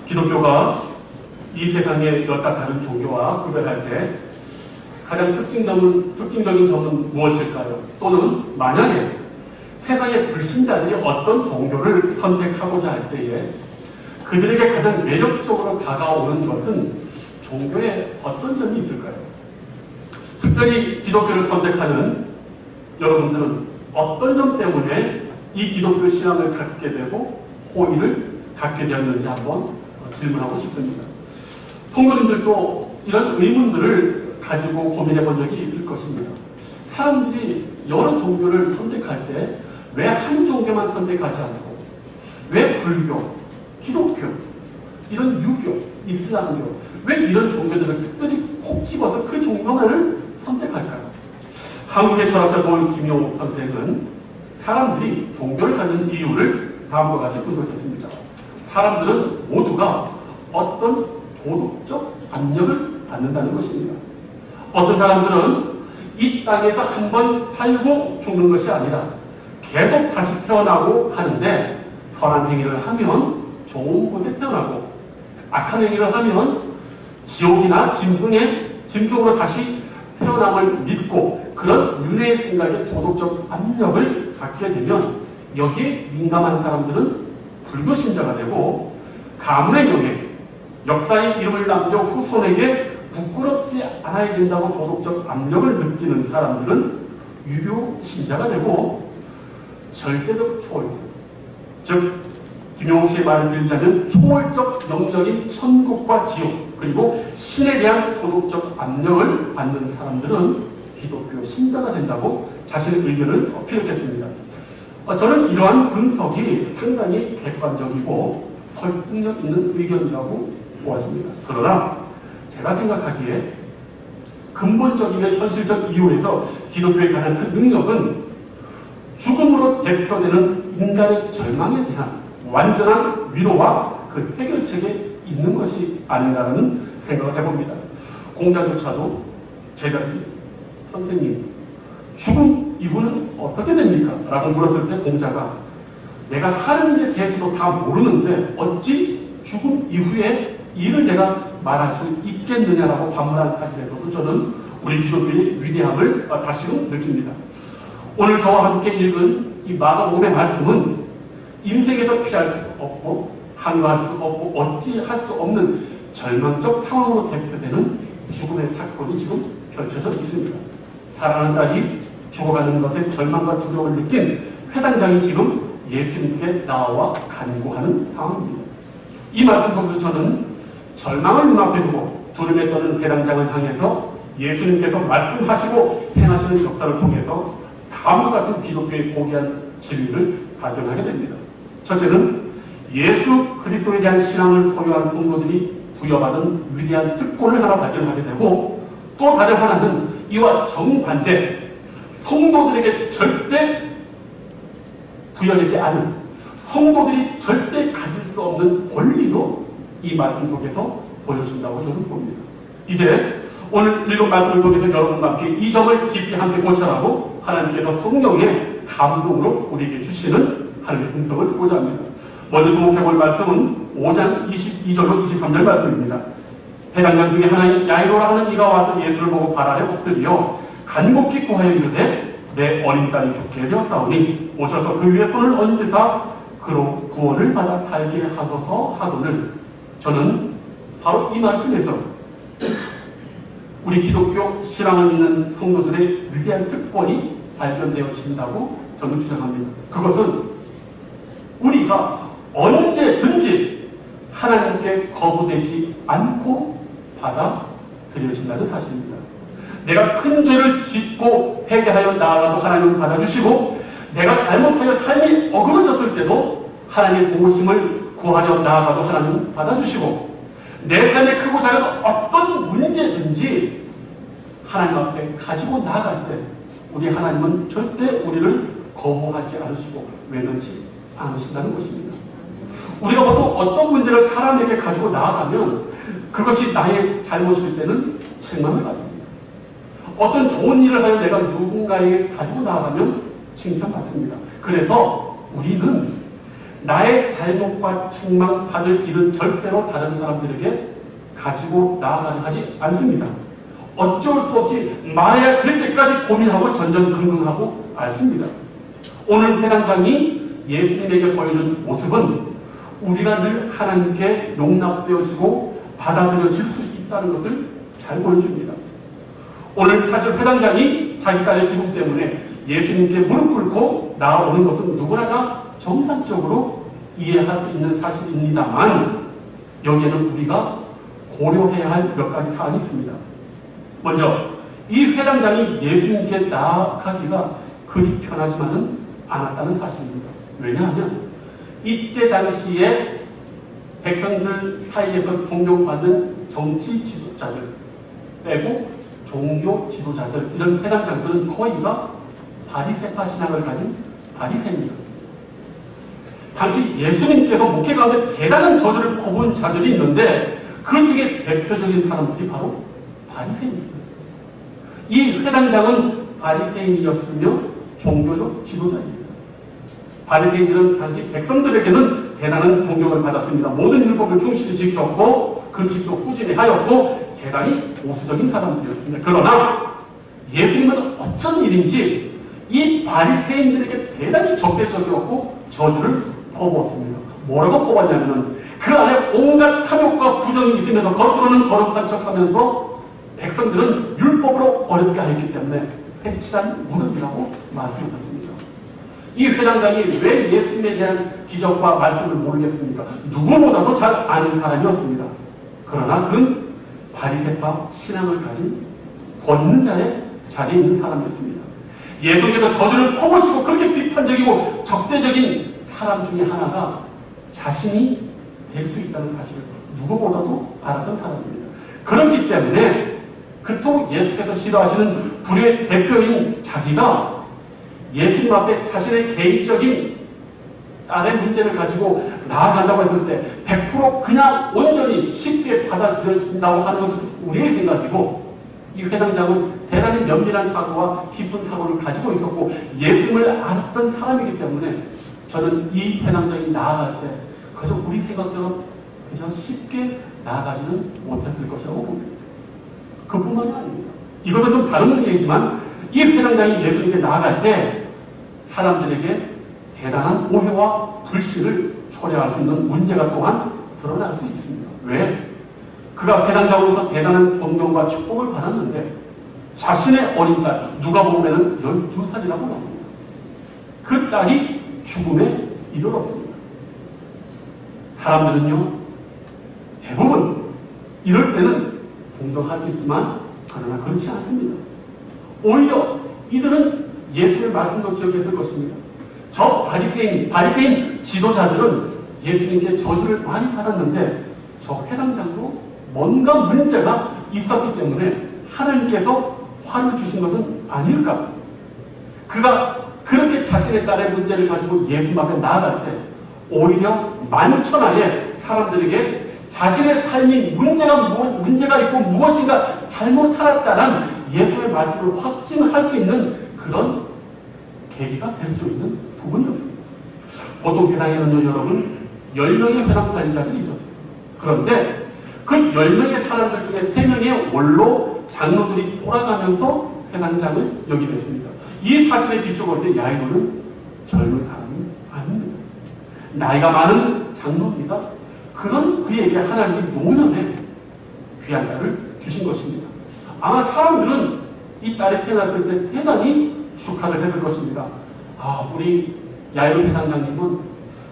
기독교가 이 세상의 여타 다른 종교와 구별할 때 가장 특징적인 점은 무엇일까요? 또는 만약에 세상의 불신자들이 어떤 종교를 선택하고자 할 때에 그들에게 가장 매력적으로 다가오는 것은 종교의 어떤 점이 있을까요? 특별히 기독교를 선택하는 여러분들은 어떤 점 때문에 이 기독교 신앙을 갖게 되고 호의를 갖게 되었는지 한번 질문하고 싶습니다. 성도님들도 이런 의문들을 가지고 고민해 본 적이 있을 것입니다. 사람들이 여러 종교를 선택할 때 왜 한 종교만 선택하지 않고 왜 불교, 기독교, 이런 유교, 이슬람교 왜 이런 종교들을 특별히 콕 집어서 그 종교만을 선택할까요? 한국의 철학자 도원 김용 선생은 사람들이 종교를 갖는 이유를 다음과 같이 분석했습니다. 사람들은 모두가 어떤 도덕적 압력을 받는다는 것입니다. 어떤 사람들은 이 땅에서 한 번 살고 죽는 것이 아니라 계속 다시 태어나고 하는데 선한 행위를 하면 좋은 곳에 태어나고 악한 행위를 하면 지옥이나 짐승으로 다시 태어남을 믿고 그런 윤회의 생각에 도덕적 압력을 받게 되면 여기에 민감한 사람들은 불교신자가 되고 가문의 명예, 역사의 이름을 남겨 후손에게 부끄럽지 않아야 된다고 도덕적 압력을 느끼는 사람들은 유교 신자가 되고 절대적 초월적, 즉 김용옥 씨의 말을 들자면 초월적 영역인 천국과 지옥 그리고 신에 대한 도덕적 압력을 받는 사람들은 기독교 신자가 된다고 자신의 의견을 어필했습니다. 저는 이러한 분석이 상당히 객관적이고 설득력 있는 의견이라고 보아집니다. 그러나 제가 생각하기에 근본적이며 현실적 이유에서 기독교의 가장 큰 능력은 죽음으로 대표되는 인간의 절망에 대한 완전한 위로와 그 해결책에 있는 것이 아닌가라는 생각을 해봅니다. 공자조차도 제자들이 선생님 죽음 이후는 어떻게 됩니까? 라고 물었을 때 공자가 내가 사는 일에 대해서도 다 모르는데 어찌 죽음 이후의 일을 내가 말할 수 있겠느냐라고 반문한 사실에서도 저는 우리 기독교의 위대함을 다시금 느낍니다. 오늘 저와 함께 읽은 이 마가복음의 말씀은 인생에서 피할 수 없고 항거할 수 없고 어찌할 수 없는 절망적 상황으로 대표되는 죽음의 사건이 지금 펼쳐져 있습니다. 사랑하는 딸이 죽어가는 것에 절망과 두려움을 느낀 회당장이 지금 예수님께 나와 간구하는 상황입니다. 이 말씀 속에서 저는 절망을 눈앞에 두고 두려움에 떠는 회당장을 향해서 예수님께서 말씀하시고 행하시는 역사를 통해서 다음과 같은 기독교의 고귀한 진리를 발견하게 됩니다. 첫째는 예수 그리스도에 대한 신앙을 소유한 성도들이 부여받은 위대한 특권을 하나 발견하게 되고 또 다른 하나는 이와 정반대 성도들에게 절대 부여되지 않은 성도들이 절대 가질 수 없는 권리도 이 말씀 속에서 보여준다고 저는 봅니다. 이제 오늘 읽은 말씀을 통해서 여러분과 함께 이 점을 깊이 함께 고찰하고 하나님께서 성령의 감동으로 우리에게 주시는 하나님의 음성을 듣고자 합니다. 먼저 주목해볼 말씀은 5장 22절로 23절 말씀입니다. 회당장 중에 하나인 야이로라 하는 이가 와서 예수를 보고 발 아래 엎드려 간곡히 구하여 이르되 내 어린 딸이 죽게 되었사오니 오셔서 그 위에 손을 얹으사 그로 구원을 받아 살게 하소서 하거늘 저는 바로 이 말씀에서 우리 기독교 신앙을 믿는 성도들의 위대한 특권이 발견되어진다고 저는 주장합니다. 그것은 우리가 언제든지 하나님께 거부되지 않고 받아들여진다는 사실입니다. 내가 큰 죄를 짓고 회개하여 나아가도 하나님은 받아주시고 내가 잘못하여 삶이 어그러졌을 때도 하나님의 도우심을 구하려 나아가도 하나님은 받아주시고 내 삶에 크고 작은 어떤 문제든지 하나님 앞에 가지고 나아갈 때 우리 하나님은 절대 우리를 거부하지 않으시고 외면치 않으신다는 것입니다. 우리가 보통 어떤 문제를 사람에게 가지고 나아가면 그것이 나의 잘못일 때는 책망을 받습니다. 어떤 좋은 일을 하여 내가 누군가에게 가지고 나아가면 칭찬받습니다. 그래서 우리는 나의 잘못과 책망받을 일은 절대로 다른 사람들에게 가지고 나아가려 하지 않습니다. 어쩔 수 없이 말해야 될 때까지 고민하고 전전긍긍하고 않습니다. 오늘 회당장이 예수님에게 보여준 모습은 우리가 늘 하나님께 용납되어지고 받아들여질 수 있다는 것을 잘 보여줍니다. 오늘 사실 회당장이 자기 딸의 죽음 때문에 예수님께 무릎 꿇고 나아오는 것은 누구나 다 정상적으로 이해할 수 있는 사실입니다만 여기에는 우리가 고려해야 할 몇 가지 사안이 있습니다. 먼저 이 회당장이 예수님께 나아가기가 그리 편하지만은 않았다는 사실입니다. 왜냐하면 이때 당시에 백성들 사이에서 존경받는 정치 지도자들 빼고 종교 지도자들 이런 회당장들은 거의가 바리새파 신앙을 가진 바리새인이었습니다. 당시 예수님께서 목회 가운데 대단한 저주를 퍼부은 자들이 있는데 그 중에 대표적인 사람들이 바로 바리새인이었습니다. 이 회당장은 바리새인이었으며 종교적 지도자입니다. 바리새인들은 당시 백성들에게는 대단한 존경을 받았습니다. 모든 율법을 충실히 지켰고 금식도 꾸준히 하였고 대단히 보수적인 사람들이었습니다. 그러나 예수님은 어쩐 일인지 이 바리새인들에게 대단히 적대적이었고 저주를 퍼부었습니다. 뭐라고 퍼부었냐면은 그 안에 온갖 탐욕과 부정이 있으면서 겉으로는 거룩한 척하면서 백성들은 율법으로 어렵게 하였기 때문에 횡치한 무덤이라고 말씀하셨습니다. 이 회당장이 왜 예수님에 대한 기적과 말씀을 모르겠습니까? 누구보다도 잘 아는 사람이었습니다. 그러나 그는 바리새파 신앙을 가진 권 있는 자의 자리에 있는 사람이었습니다. 예수님께서 저주를 퍼부으시고 그렇게 비판적이고 적대적인 사람 중에 하나가 자신이 될 수 있다는 사실을 누구보다도 알았던 사람입니다. 그렇기 때문에 그토록 예수께서 싫어하시는 불의 대표인 자기가 예수님 앞에 자신의 개인적인 딸의 문제를 가지고 나아간다고 했을 때 100% 그냥 온전히 쉽게 받아들여진다고 하는 것은 우리의 생각이고 이 회당장은 대단히 면밀한 사고와 깊은 사고를 가지고 있었고 예수님을 알았던 사람이기 때문에 저는 이 회당장이 나아갈 때 그저 우리 생각처럼 그냥 쉽게 나아가지는 못했을 것이라고 봅니다. 그뿐만이 아닙니다. 이것은 좀 다른 문제이지만 이 회당장이 예수님께 나아갈 때 사람들에게 대단한 오해와 불신을 초래할 수 있는 문제가 또한 드러날 수 있습니다. 왜? 그가 회당장으로서 대단한 존경과 축복을 받았는데 자신의 어린 딸, 누가 보면은 12살이라고 나옵니다. 그 딸이 죽음에 이르렀습니다. 사람들은요, 대부분 이럴 때는 동정할 수 있지만 그러나 그렇지 않습니다. 오히려 이들은 예수의 말씀도 기억했을 것입니다. 저 바리새인 지도자들은 예수님께 저주를 많이 받았는데 저 회당장도 뭔가 문제가 있었기 때문에 하나님께서 화를 주신 것은 아닐까? 그가 그렇게 자신의 딸의 문제를 가지고 예수님 앞에 나아갈 때 오히려 만천하에 사람들에게 자신의 삶이 문제가 있고 무엇인가 잘못 살았다는 예수의 말씀을 확증할 수 있는 그런 계기가 될 수 있는 부분이었습니다. 보통 회당에는요, 여러분 10명의 회당 관리자들이 있었습니다. 그런데 그 10명의 사람들 중에 3명의 원로 장로들이 돌아가면서 회당장을 여기게 됐습니다. 이 사실에 비추어 볼 때 야이로는 젊은 사람이 아닙니다. 나이가 많은 장로입니다. 그런 그에게 하나님이 노년에 귀한 딸을 주신 것입니다. 아마 사람들은 이 딸이 태어났을 때 대단히 축하를 했을 것입니다. 아, 우리 야이로 회당장님은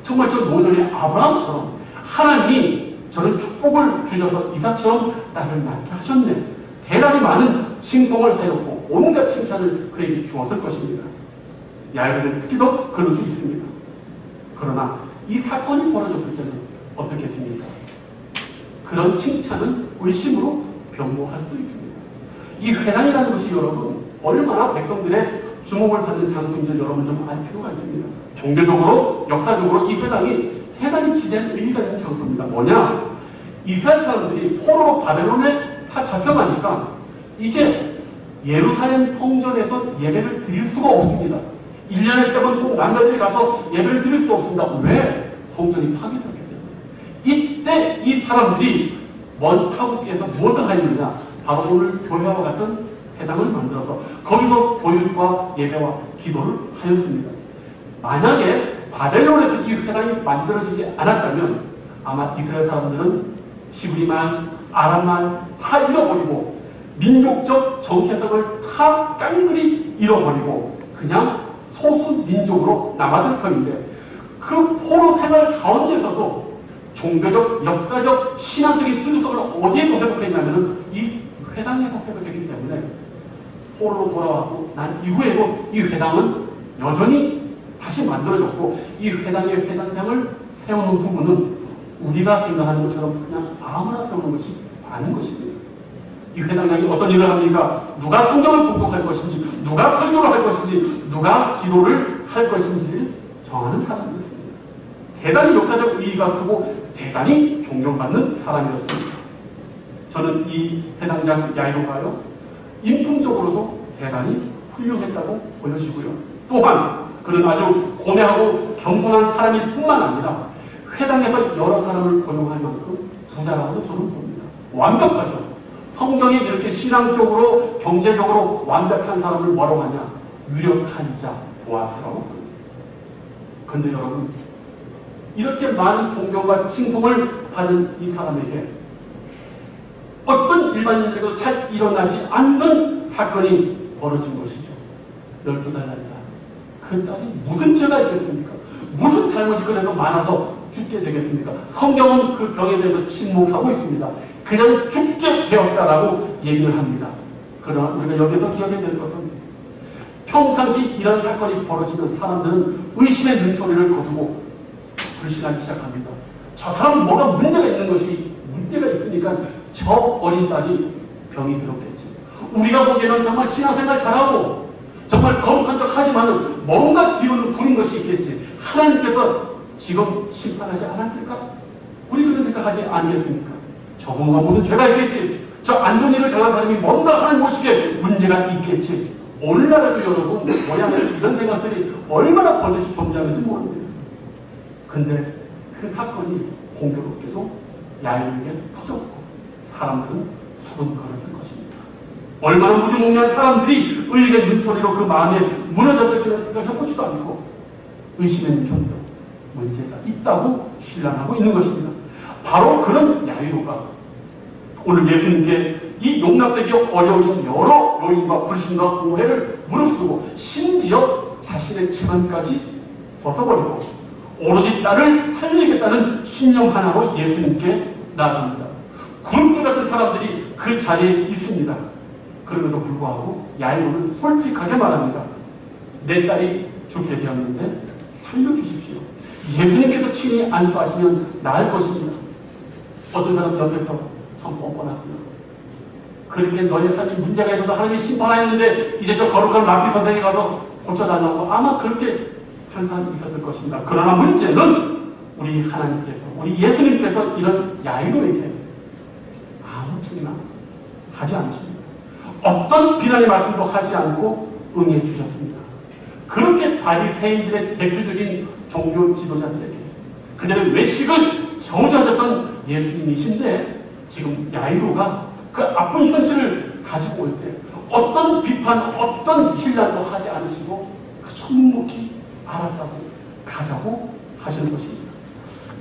정말 저 노년의 아브라함처럼 하나님이 저는 축복을 주셔서 이삭처럼 딸을 낳게 하셨네. 대단히 많은 칭송을 하였고 온갖 칭찬을 그에게 주었을 것입니다. 야이로는 특히 더 그럴 수 있습니다. 그러나 이 사건이 벌어졌을 때는 어떻게 했습니까? 그런 칭찬은 의심으로 변모할 수 있습니다. 이 회당이라는 것이 여러분 얼마나 백성들의 주목을 받는 장소인지 여러분 좀 알 필요가 있습니다. 종교적으로 역사적으로 이 회당이 대단히 지대한 의미가 있는 장소입니다. 뭐냐? 이스라엘 사람들이 포로로 바벨론에 다 잡혀가니까 이제 예루살렘 성전에서 예배를 드릴 수가 없습니다. 1년에 3번 꼭 남자들이 가서 예배를 드릴 수가 없습니다. 왜? 성전이 파괴되었기 때문에 이때 이 사람들이 먼 타국에서 무엇을 하였느냐? 바로 오늘 교회와 같은 회당을 만들어서 거기서 교육과 예배와 기도를 하였습니다. 만약에 바벨론에서 이 회당이 만들어지지 않았다면 아마 이스라엘 사람들은 히브리말, 아람말 다 잃어버리고 민족적 정체성을 다 깡그리 잃어버리고 그냥 소수 민족으로 남았을 터인데 그 포로 생활 가운데서도 종교적, 역사적, 신앙적인 순수성을 어디에서 회복했냐면 이 회당에서 회복했기 때문에 포로로 돌아왔고 난 이후에도 이 회당은 여전히 다시 만들어졌고 이 회당의 회당장을 세우는 부분은 우리가 생각하는 것처럼 그냥 아무나 세우는 것이 아닌 것입니다. 이 회당장이 어떤 일을 합니까? 누가 성경을 공독할 것인지, 누가 설교를 할 것인지, 누가 기도를 할 것인지 정하는 사람이었습니다. 대단히 역사적 의의가 크고 대단히 존경받는 사람이었습니다. 저는 이 회당장 야이로가요 인품적으로도 대단히 훌륭했다고 보여지고요. 또한 그는 아주 고매하고 겸손한 사람일 뿐만 아니라 회당에서 여러 사람을 고용할 만큼 부자라고도 저는 봅니다. 완벽하죠. 성경에 이렇게 신앙적으로 경제적으로 완벽한 사람을 뭐라고 하냐? 유력한 자, 보아스라고 합니다. 그런데 여러분 이렇게 많은 존경과 칭송을 받은 이 사람에게 어떤 일반인들에게도 잘 일어나지 않는 사건이 벌어진 것이죠. 12살 나이다. 그 딸이 무슨 죄가 있겠습니까? 무슨 잘못이 그래서 많아서 죽게 되겠습니까? 성경은 그 병에 대해서 침묵하고 있습니다. 그냥 죽게 되었다라고 얘기를 합니다. 그러나 우리가 여기서 기억해야 될 것은 평상시 이런 사건이 벌어지는 사람들은 의심의 눈초리를 거두고 불신하기 시작합니다. 저 사람은 뭐가 문제가 있는 것이 문제가 있으니까 저 어린 딸이 병이 들었겠지. 우리가 보기에는 정말 신앙생활 잘하고 정말 거룩한 척 하지만 뭔가 기운을 부린 것이 있겠지. 하나님께서 지금 심판하지 않았을까? 우리 그런 생각하지 않겠습니까? 저분과 무슨 죄가 있겠지. 저 안 좋은 일을 당한 사람이 뭔가 하나님 모시게 문제가 있겠지. 오늘날에도 여러분 모양에서 이런 생각들이 얼마나 버젓이 존재하는지 모릅니다. 근데 그 사건이 공교롭게도 야이로에게 터졌고 사람들은 수군 걸었을 것입니다. 얼마나 무지몽매한 사람들이 의의 눈초리로 그 마음에 무너졌을지는 생각해보지도 않고 의심의 눈초리로 문제가 있다고 신랑하고 있는 것입니다. 바로 그런 야이로가 오늘 예수님께 이 용납되기 어려워진 여러 요인과 불신과 오해를 무릅쓰고 심지어 자신의 집안까지 벗어버리고 오로지 딸을 살리겠다는 신념 하나로 예수님께 나아갑니다. 굶기 같은 사람들이 그 자리에 있습니다. 그럼에도 불구하고 야이로는 솔직하게 말합니다. 내 딸이 죽게 되었는데 살려주십시오. 예수님께서 친히 안수하시면 나을 것입니다. 어떤 사람 옆에서 참 뻔뻔하구나. 그렇게 너의 삶에 문제가 있어서 하나님이 심판하였는데 이제 저 거룩한 랍비 선생에 가서 고쳐달라고 아마 그렇게 한 사람이 있었을 것입니다. 그러나 문제는 우리 하나님께서, 우리 예수님께서 이런 야이로에게 아무 책임나 하지 않으십니다. 어떤 비난의 말씀도 하지 않고 응해 주셨습니다. 그렇게 바리새인들의 대표적인 종교 지도자들에게 그들의 외식을 저주하셨던 예수님이신데 지금 야이로가 그 아픈 현실을 가지고 올 때 어떤 비판, 어떤 힐난도 하지 않으시고 그저 묵묵히 알았다고 가자고 하시는 것입니다.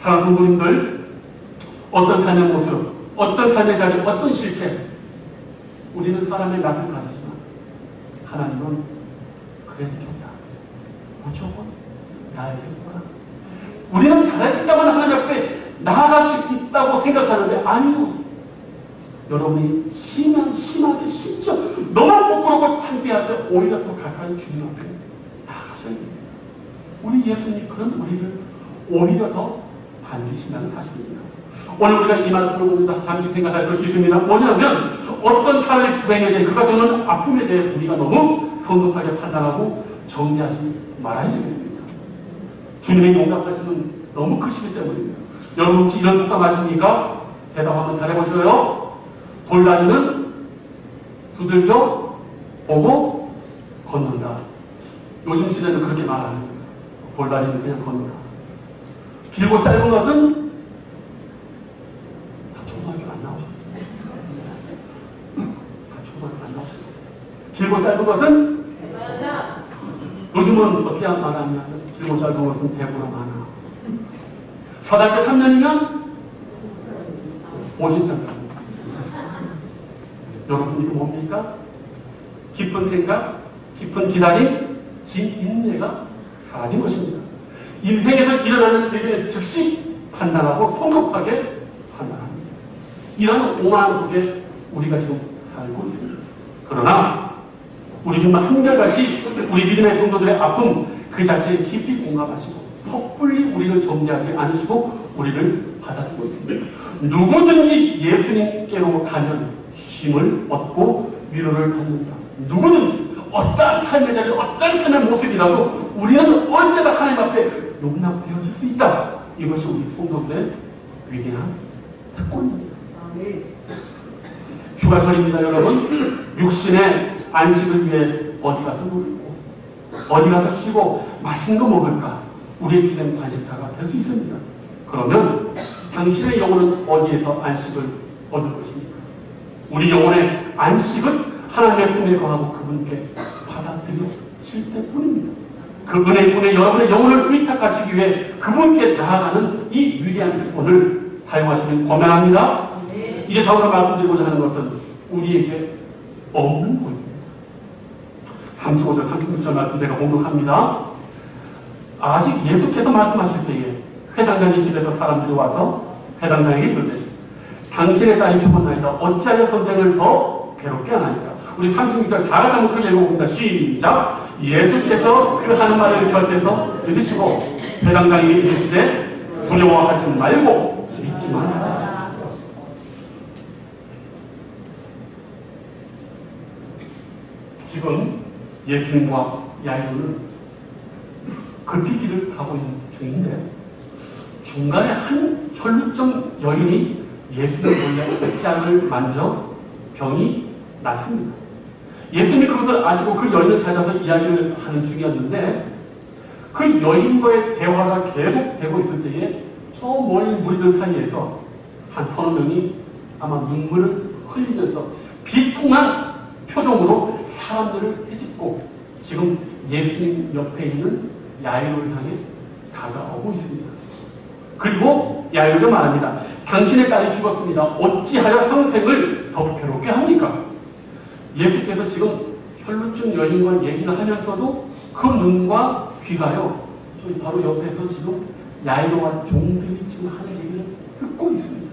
사랑하는 성도님들, 어떤 삶의 모습, 어떤 삶의 자리, 어떤 실체, 우리는 사람의 낯을 가리지만 하나님은 그래도 좋다. 무조건 나에게 오라. 우리는 잘했을까만 하나님 앞에 나아갈 수 있다고 생각하는데 아니요. 여러분이 심하게 심지어 너무 부끄럽고 창피할 때 오히려 더 가까이 주님 앞에 나아가셔야 됩니다. 우리 예수님이 그런 우리를 오히려 더 반기신다는 사실입니다. 오늘 우리가 이 말씀을 보면서 잠시 생각할 것이 있습니다. 뭐냐면 어떤 사람의 불행에 대해 그가 겪는 아픔에 대해 우리가 너무 성급하게 판단하고 정죄하지 말아야 되겠습니다. 주님의 용납하시는 너무 크시기 때문입니다. 여러분 혹시 이런 속담 아십니까? 대답 한번 잘해보셔요. 돌다리는 두들겨 보고 걷는다. 요즘 시대는 그렇게 말 안 합니다. 돌다리는 그냥 걷는다. 길고 짧은 것은 다 초등학교 안 나오셨어요. 다 초등학교 안 나오셨어요. 길고 짧은 것은 요즘은 어떻게 말하냐? 길고 짧은 것은 대구나 많아. 서대학교 3년이면 50년. 여러분 이거 뭡니까? 깊은 생각, 깊은 기다림, 긴 인내가 사라진 것입니다. 인생에서 일어나는 일을 즉시 판단하고 성급하게 판단합니다. 이런 오만한 속에 우리가 지금 살고 있습니다. 그러나 우리 정말 한결같이 우리 믿음의 성도들의 아픔 그 자체에 깊이 공감하시고 섣불리 우리를 정죄하지 않으시고 우리를 받아주고 있습니다. 누구든지 예수님께로 가면 쉼을 얻고 위로를 받는다. 누구든지 어떠한 삶의 자리, 어떠한 삶의 모습이라도 우리는 언제나 하나님 앞에 용납되어질 수 있다. 이것이 우리 성도들의 위대한 특권입니다. 휴가철입니다, 여러분. 육신의 안식을 위해 어디 가서 놀고 어디 가서 쉬고 맛있는 거 먹을까? 우리의 주된 관심사가 될 수 있습니다. 그러면 당신의 영혼은 어디에서 안식을 얻을 것입니까? 우리 영혼의 안식은 하나님의 품에 거하고 그분께 받아들여질 때뿐입니다. 그 은혜의 품에 여러분의 영혼을 의탁하시기 위해 그분께 나아가는 이 위대한 특권을 사용하시면 고면합니다. 이제 다음으로 말씀드리고자 하는 것은 우리에게 없는 것입니다. 35절, 36절 말씀 제가 봉독합니다. 아직 예수께서 말씀하실 때에 회당장의 집에서 사람들이 와서 회당장에게 이르되 당신의 딸이 죽었나이다. 어찌하여 선생을 더 괴롭게 하나이까? 우리 36절 다 같이 한번 크게 읽어봅니다. 시작! 예수께서 그 하는 말을 곁에서 들으시고 회당장에게 이르시되 두려워하지 말고 믿기만 하라. 지금 예수님과 야이로는 급히 길을 가고 있는 중인데 중간에 한 혈루증 여인이 예수님 몰래 옷장을 만져 병이 났습니다. 예수님이 그것을 아시고 그 여인을 찾아서 이야기를 하는 중이었는데 그 여인과의 대화가 계속되고 있을 때에 저 멀리 무리들 사이에서 한 서너 명이 아마 눈물을 흘리면서 비통한 표정으로 사람들을 헤집고 지금 예수님 옆에 있는 야이로를 향해 다가오고 있습니다. 그리고 야이로가 말합니다. 당신의 딸이 죽었습니다. 어찌하여 선생을 더 괴롭게 합니까? 예수께서 지금 혈루증 여인과 얘기를 하면서도 그 눈과 귀가요 바로 옆에서 지금 야이로와 종들이 지금 하는 얘기를 듣고 있습니다.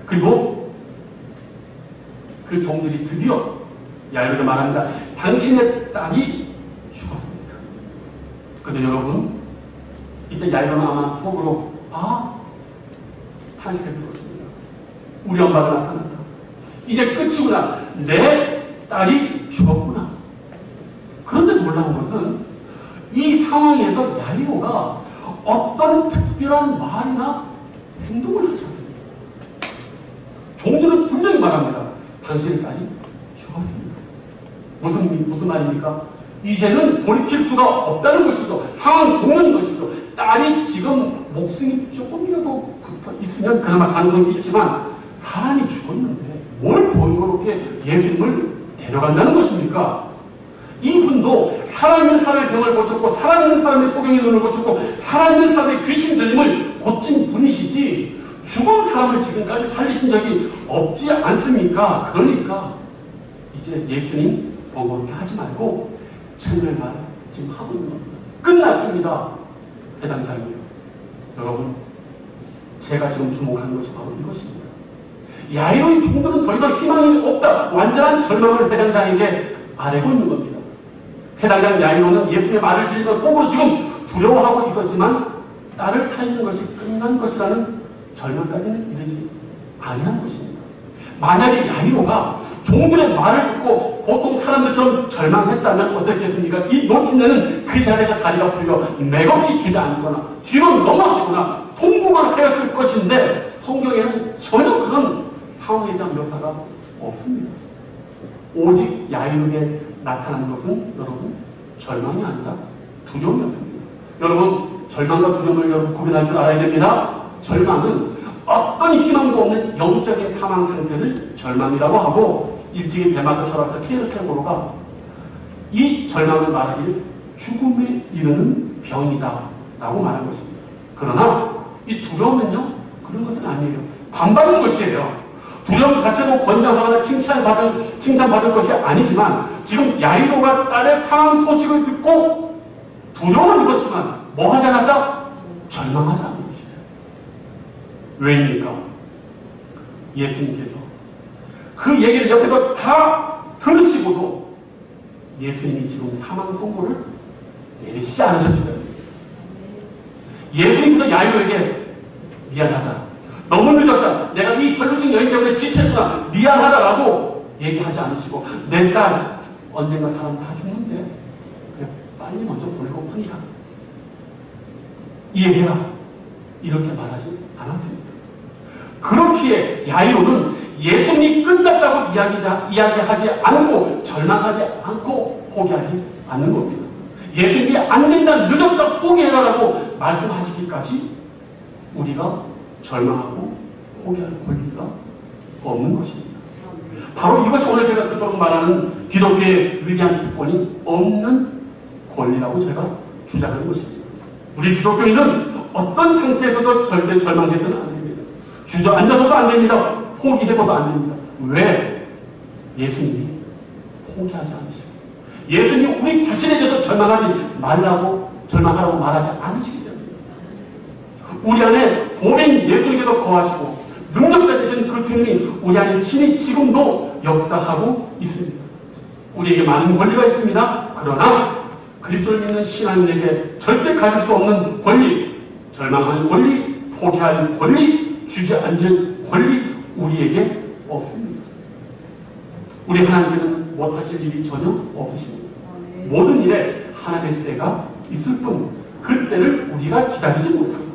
그리고 그 종들이 드디어 야이로가 말합니다. 당신의 딸이 죽었습니다. 근데 여러분 이때 야이로는 아마 속으로 탄식했을 것입니다. 우리 엄마가 나타났다. 이제 끝이구나. 내 딸이 죽었구나. 그런데 놀라운 것은 이 상황에서 야이로가 어떤 특별한 말이나 행동을 하지 않습니다. 종들은 분명히 말합니다. 당신의 딸이 죽었습니다. 무슨 말입니까? 이제는 돌이킬 수가 없다는 것이죠. 상황 종료인 것이죠. 딸이 지금 목숨이 조금이라도 붙어 있으면 그나마 가능성이 있지만 사람이 죽었는데 뭘 번거롭게 예수님을 데려간다는 것입니까? 이분도 살아있는 사람의 병을 고쳤고 살아있는 사람의 소경의 눈을 고쳤고 살아있는 사람의 귀신 들림을 고친 분이시지 죽은 사람을 지금까지 살리신 적이 없지 않습니까? 그러니까 이제 예수님 번거롭게 하지 말고 천년만 지금 하고 있는 겁니다. 끝났습니다. 해당자이에요. 여러분 제가 지금 주목한 것이 바로 이것입니다. 야이로의 종들은 더 이상 희망이 없다. 완전한 절망을 해당장에게 아뢰고 있는 겁니다. 해당장 야이로는 예수님의 말을 들으며 속으로 지금 두려워하고 있었지만 딸을 살리는 것이 끝난 것이라는 절망까지는 이르지 아니한 것입니다. 만약에 야이로가 종들의 말을 듣고 보통 사람들처럼 절망했다면 어떻겠습니까? 이 놓친 애는 그 자리에서 다리가 풀려 맥없이 주저앉거나 뒤로 넘어지거나 통곡을 하였을 것인데 성경에는 전혀 그런 상황에 대한 묘사가 없습니다. 오직 야이로에게 나타난 것은 여러분 절망이 아니라 두려움이었습니다. 여러분 절망과 두려움을 여러분 구별할 줄 알아야 됩니다. 절망은 어떤 희망도 없는 영적인 사망 상태를 절망이라고 하고, 일찍이 대마도 철학자 케르케고르가 이 절망을 말하기를 죽음에 이르는 병이다 라고 말한 것입니다. 그러나 이 두려움은요, 그런 것은 아니에요. 반박인 것이에요. 두려움 자체도 권장하거나 칭찬받을 것이 아니지만, 지금 야이로가 딸의 상황 소식을 듣고 두려움은 있었지만 뭐 하지 않았다? 절망하지 않은 것이에요. 왜입니까? 예수님께서 그 얘기를 옆에서 다 들으시고도 예수님이 지금 사망 선고를 내리시지 않으셨기 때문에, 예수님께서 야이로에게 미안하다, 너무 늦었다, 내가 이 혈루증 여인 때문에 지쳤구나, 미안하다라고 얘기하지 않으시고, 내 딸 언젠가 사람 다 죽는데 그래 빨리 먼저 보내고프니까 이해해라, 이렇게 말하지 않았습니다. 그렇기에 야이로는 예수님이 끝났다고 이야기하지 않고, 절망하지 않고 포기하지 않는 겁니다. 예수님이 안 된다, 늦었다, 포기해라라고 말씀하시기까지 우리가 절망하고 포기할 권리가 없는 것입니다. 바로 이것이 오늘 제가 그토록 말하는 기독교의 위대한 특권이 없는 권리라고 제가 주장하는 것입니다. 우리 기독교인은 어떤 상태에서도 절대 절망해서는 안 됩니다. 주저앉아서도 안 됩니다. 포기해서도 안 됩니다. 왜? 예수님이 포기하지 않으시고, 예수님이 우리 자신에 대해서 절망하라고 말하지 않으시기 때문입니다. 우리 안에 보낸 예수님께서 거하시고 능력자 되신 그 주님이 우리 안에 친히 지금도 역사하고 있습니다. 우리에게 많은 권리가 있습니다. 그러나 그리스도를 믿는 신앙인에게 절대 가질 수 없는 권리, 절망할 권리, 포기할 권리, 주저앉을 권리, 우리에게 없습니다. 우리 하나님께는 못하실 일이 전혀 없으십니다. 모든 일에 하나님의 때가 있을 뿐, 그 때를 우리가 기다리지 못합니다.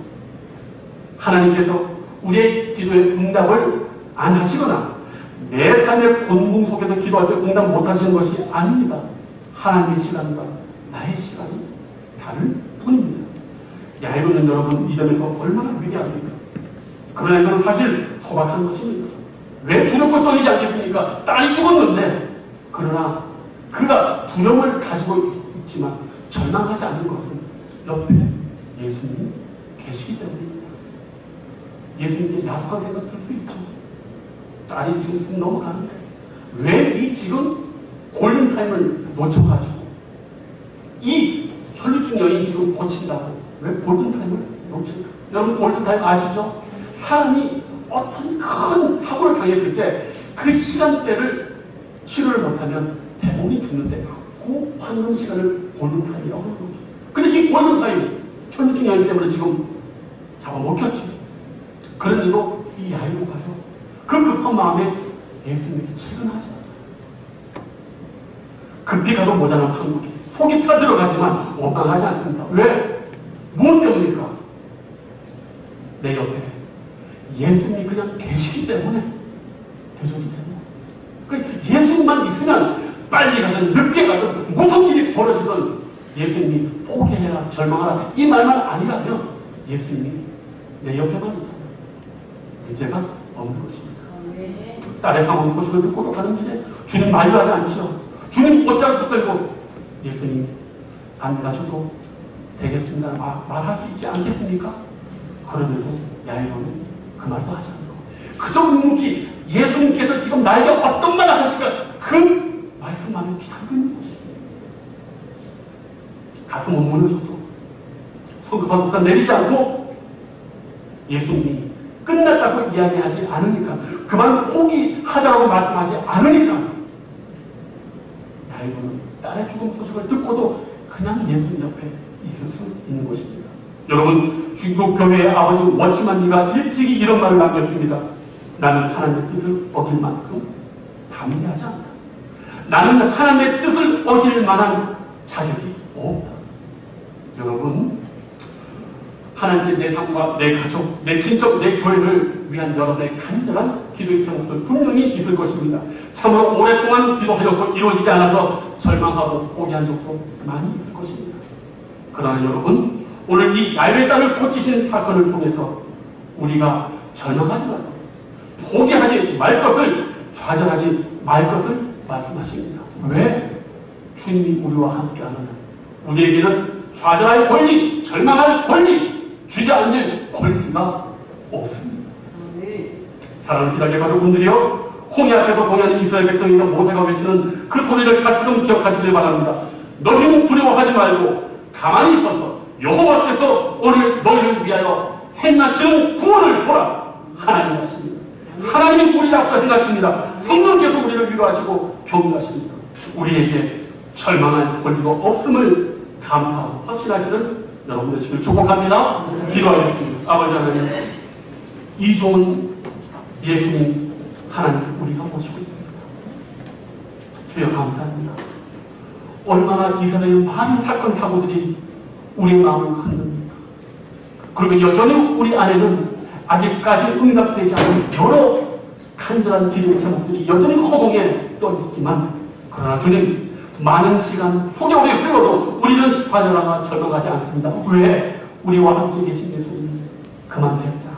하나님께서 우리의 기도에 응답을 안 하시거나 내 삶의 곤궁 속에서 기도할 때 응답 못 하시는 것이 아닙니다. 하나님의 시간과 나의 시간이 다를 뿐입니다. 야이로는 여러분 이 점에서 얼마나 위대합니까? 그러나 이건 사실 소박한 것입니다. 왜 두렵고 떨리지 않겠습니까? 딸이 죽었는데. 그러나 그가 두려움을 가지고 있지만 절망하지 않는 것은 옆에 예수님이 계시기 때문입니다. 예수님께 야속한 생각 들 수 있죠. 딸이 지금 숨 넘어가는데 왜 이 지금 골든타임을 놓쳐가지고 이 혈루증 여인 지금 고친다고 왜 골든타임을 놓칠까? 여러분 골든타임 아시죠? 사람이 어떤 큰 사고를 당했을 때 그 시간대를 치료를 못하면 대부분이 죽는데 그 황금 시간을 골든타임이라고 하는 거죠. 근데 이 골든타임 혈루증 여인 때문에 지금 잡아먹혔죠. 그런데도 이 야이로 가서 그 급한 마음에 예수님에게 출근하지 않아요. 급히 가도 모자란 한국에 속이 타들어가지만 원망하지 않습니다. 왜? 무엇 때문입니까? 내 옆에 예수님이 그냥 계시기 때문에, 대적이 때문에. 그러니까 예수님만 있으면 빨리 가든 늦게 가든 무슨 일이 벌어지든 예수님이 포기해라, 절망하라 이 말만 아니라면 예수님이 내 옆에만 있다면 문제가 없는 것입니다. 딸의 상황 소식을 듣고도 가는 길에 주님 만류하지 않죠. 주님 옷자를 붙들고 예수님 안 가셔도 되겠습니다 말할 수 있지 않겠습니까? 그런데도 야이로는 그 말도 하지 않고 그저 묵묵히 예수님께서 지금 나에게 어떤 말을 하실까 그 말씀만을 기다리고 있는 것입니다. 가슴은 무너져도 성급한 속단 내리지 않고 예수님이 끝났다고 이야기하지 않으니까, 그만 포기하자라고 말씀하지 않으니까 야이로는 딸의 죽음 소식을 듣고도 그냥 예수님 옆에 있을 수 있는 것입니다. 여러분, 중국 교회의 아버지 워치만리가 일찍이 이런 말을 남겼습니다. 나는 하나님의 뜻을 어길 만큼 담대하지 않다. 나는 하나님의 뜻을 어길 만한 자격이 없다. 여러분, 하나님께 내 삶과 내 가족, 내 친척, 내 교회를 위한 여러분의 간절한 기도의 제목들 분명히 있을 것입니다. 참으로 오랫동안 기도하려고 이루어지지 않아서 절망하고 포기한 적도 많이 있을 것입니다. 그러나 여러분, 오늘 이 야외의 땅을 고치신 사건을 통해서 우리가 절망하지 말 것을, 포기하지 말 것을, 좌절하지 말 것을 말씀하십니다. 왜? 주님이 우리와 함께하는 우리에게는 좌절할 권리, 절망할 권리, 주저앉을 권리가 없습니다. 사랑하는 기다려 가족분들이요, 홍해 앞에서 동행하는 이스라엘 백성이나 모세가 외치는 그 소리를 다시금 기억하시길 바랍니다. 너희는 두려워하지 말고 가만히 있어서 여호와께서 오늘 너희를 위하여 행하시는 구원을 보라. 하나님 하십니다. 하나님이 우리 앞서 행하십니다. 성령께서 우리를 위로하시고 격려하십니다. 우리에게 절망할 권리가 없음을 감사하고 확신하시는 여러분 되시길 축복합니다. 기도하겠습니다. 아버지 하나님, 이 좋은 예수님 하나님 우리가 모시고 있습니다. 주여 감사합니다. 얼마나 이스라엘의 많은 사건 사고들이 우리의 마음을 흔듭니다. 그리고 여전히 우리 안에는 아직까지 응답되지 않은 여러 간절한 기도의 제목들이 여전히 허공에 떠 있지만, 그러나 주님, 많은 시간 속에 우리 흘러도 우리는 좌절하거나 절망하지 않습니다. 왜? 우리와 함께 계신 예수님 그만됐다,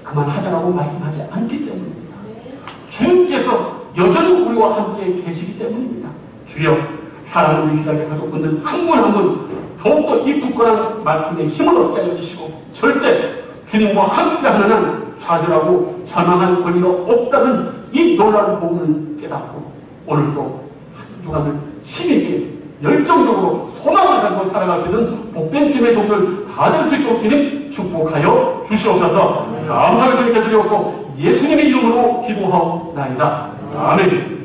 그만하자라고 말씀하지 않기 때문입니다. 주님께서 여전히 우리와 함께 계시기 때문입니다. 주여, 사랑하는 우리 기다려 가족분들 한 분 한 분 더욱더 이 굳건한 말씀에 힘을 얻게 해주시고, 절대 주님과 함께하는 한 좌절하고 절망할 권리가 없다는 이 놀라운 복음을 깨닫고 오늘도 한 주간을 힘있게 열정적으로 소망을 가지고 살아갈 수 있는 복된 주님의 종들 다 될 수 있도록 주님 축복하여 주시옵소서. 감사를 주님께 드리옵고 예수님의 이름으로 기도하옵나이다. 아멘.